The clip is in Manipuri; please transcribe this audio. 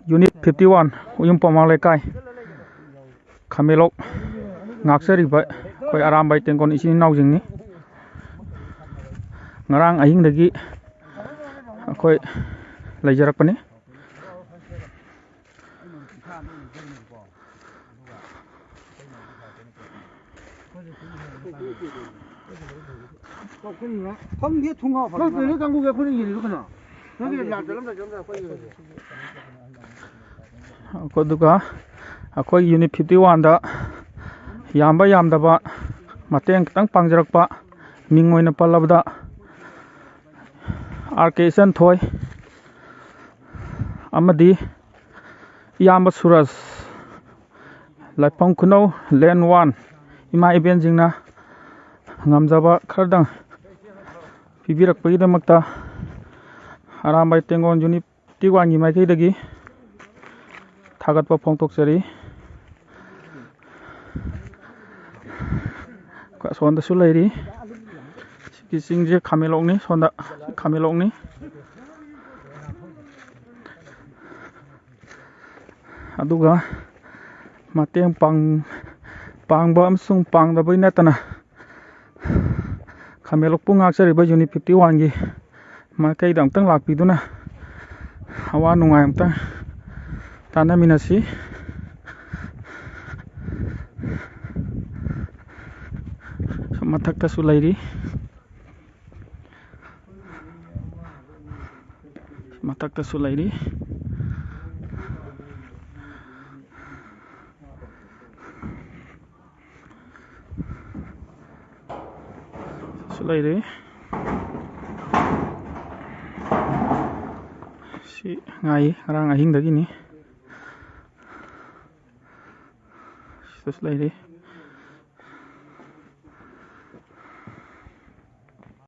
Unit 51 Uyum Pamang Lekai Khamelok ngaksariba khoi arambai tengkon isin naujingni ngarang ahingdagi akhoi laijarakpani koduga akhoi Unit 51 da yamba yamdaba mateng kitang pangjarakpa mingoina palabda RK Santhoi amadi yamba Suraj Laipong Kunau Lane 1 ima event jingna ngamjaba khardang pibirakpagidamakta arambai tengon Unit 51 gi maikaidagi थागतपा फोंगतोकचरी सोंदसु लैरी सिंजे खामेलौकनि सोंदा खामेलौकनि अदुगा mateang pangba amsung pangdabai natana khamelok pungak chariba Unit 51 gi makai damtang lakpiduna awa nungai amtang Tana minasi matakta sulairi si ngai arang ahing dagi ni terus lagi